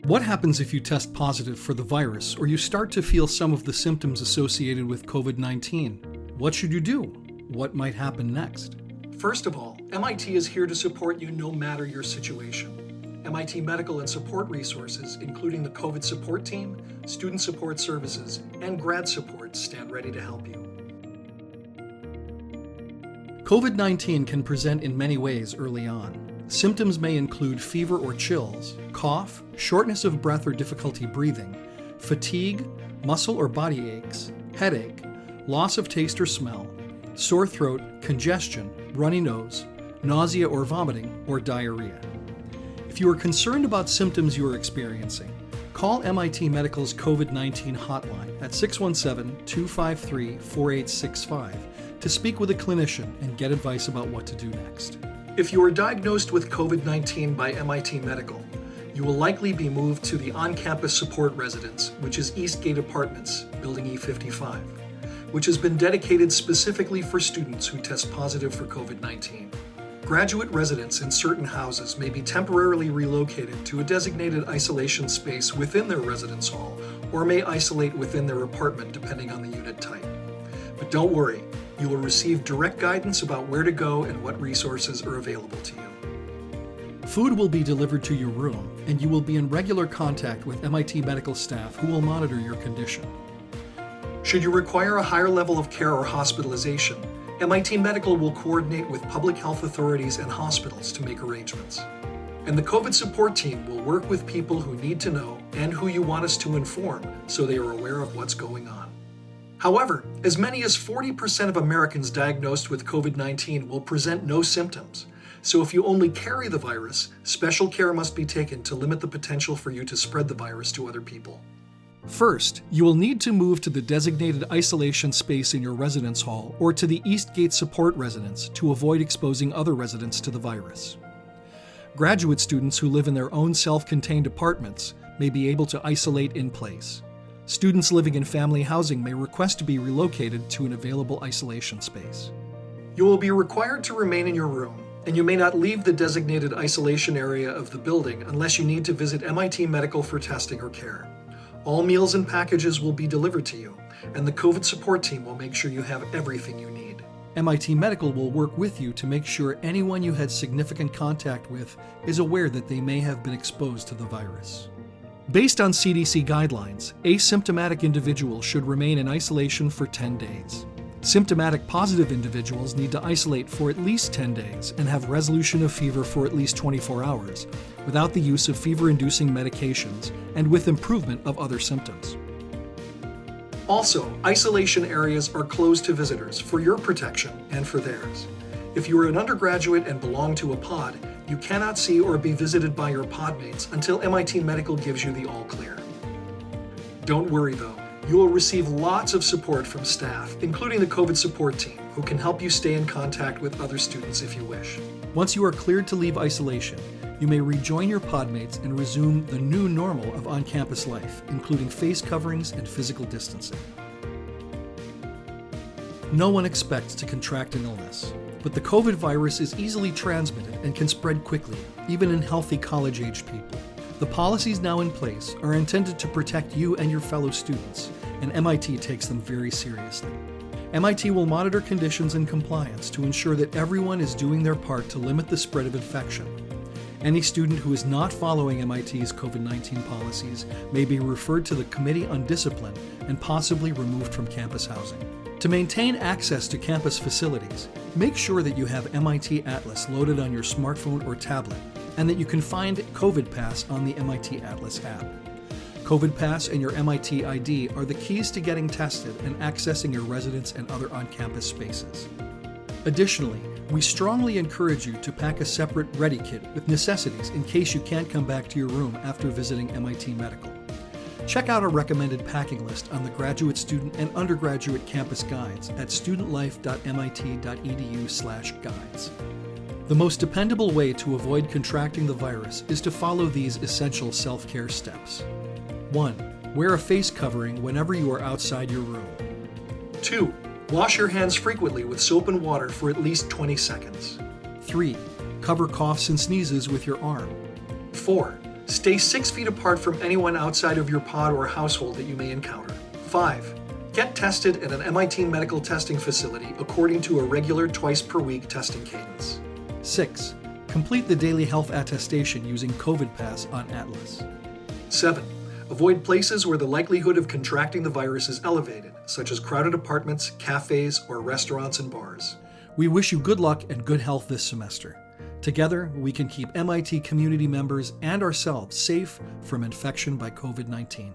What happens if you test positive for the virus or you start to feel some of the symptoms associated with COVID-19? What should you do? What might happen next? First of all, MIT is here to support you no matter your situation. MIT medical and support resources, including the COVID support team, student support services, and GradSupport, stand ready to help you. COVID-19 can present in many ways early on. Symptoms may include fever or chills, cough, shortness of breath or difficulty breathing, fatigue, muscle or body aches, headache, loss of taste or smell, sore throat, congestion, runny nose, nausea or vomiting, or diarrhea. If you are concerned about symptoms you are experiencing, call MIT Medical's COVID-19 hotline at 617-253-4865 to speak with a clinician and get advice about what to do next. If you are diagnosed with COVID-19 by MIT Medical, you will likely be moved to the on-campus support residence, which is Eastgate Apartments, Building E55, which has been dedicated specifically for students who test positive for COVID-19. Graduate residents in certain houses may be temporarily relocated to a designated isolation space within their residence hall or may isolate within their apartment depending on the unit type. But don't worry, you will receive direct guidance about where to go and what resources are available to you. Food will be delivered to your room, and you will be in regular contact with MIT medical staff who will monitor your condition. Should you require a higher level of care or hospitalization, MIT Medical will coordinate with public health authorities and hospitals to make arrangements. And the COVID support team will work with people who need to know and who you want us to inform so they are aware of what's going on. However, as many as 40% of Americans diagnosed with COVID-19 will present no symptoms. So if you only carry the virus, special care must be taken to limit the potential for you to spread the virus to other people. First, you will need to move to the designated isolation space in your residence hall or to the Eastgate support residence to avoid exposing other residents to the virus. Graduate students who live in their own self-contained apartments may be able to isolate in place. Students living in family housing may request to be relocated to an available isolation space. You will be required to remain in your room, and you may not leave the designated isolation area of the building unless you need to visit MIT Medical for testing or care. All meals and packages will be delivered to you, and the COVID support team will make sure you have everything you need. MIT Medical will work with you to make sure anyone you had significant contact with is aware that they may have been exposed to the virus. Based on CDC guidelines, asymptomatic individuals should remain in isolation for 10 days. Symptomatic positive individuals need to isolate for at least 10 days and have resolution of fever for at least 24 hours, without the use of fever-inducing medications and with improvement of other symptoms. Also, isolation areas are closed to visitors for your protection and for theirs. If you are an undergraduate and belong to a pod, you cannot see or be visited by your podmates until MIT Medical gives you the all clear. Don't worry though, you will receive lots of support from staff, including the COVID support team, who can help you stay in contact with other students if you wish. Once you are cleared to leave isolation, you may rejoin your podmates and resume the new normal of on-campus life, including face coverings and physical distancing. No one expects to contract an illness, but the COVID virus is easily transmitted and can spread quickly, even in healthy college-age people. The policies now in place are intended to protect you and your fellow students, and MIT takes them very seriously. MIT will monitor conditions and compliance to ensure that everyone is doing their part to limit the spread of infection. Any student who is not following MIT's COVID-19 policies may be referred to the Committee on Discipline and possibly removed from campus housing. To maintain access to campus facilities, make sure that you have MIT Atlas loaded on your smartphone or tablet, and that you can find COVID Pass on the MIT Atlas app. COVID Pass and your MIT ID are the keys to getting tested and accessing your residence and other on-campus spaces. Additionally, we strongly encourage you to pack a separate Ready Kit with necessities in case you can't come back to your room after visiting MIT Medical. Check out our recommended packing list on the graduate student and undergraduate campus guides at studentlife.mit.edu/guides. The most dependable way to avoid contracting the virus is to follow these essential self-care steps. 1. Wear a face covering whenever you are outside your room. 2. Wash your hands frequently with soap and water for at least 20 seconds. 3. Cover coughs and sneezes with your arm. 4. Stay 6 feet apart from anyone outside of your pod or household that you may encounter. 5. Get tested at an MIT medical testing facility according to a regular twice-per-week testing cadence. 6. Complete the daily health attestation using COVID Pass on Atlas. 7. Avoid places where the likelihood of contracting the virus is elevated, such as crowded apartments, cafes, or restaurants and bars. We wish you good luck and good health this semester. Together, we can keep MIT community members and ourselves safe from infection by COVID-19.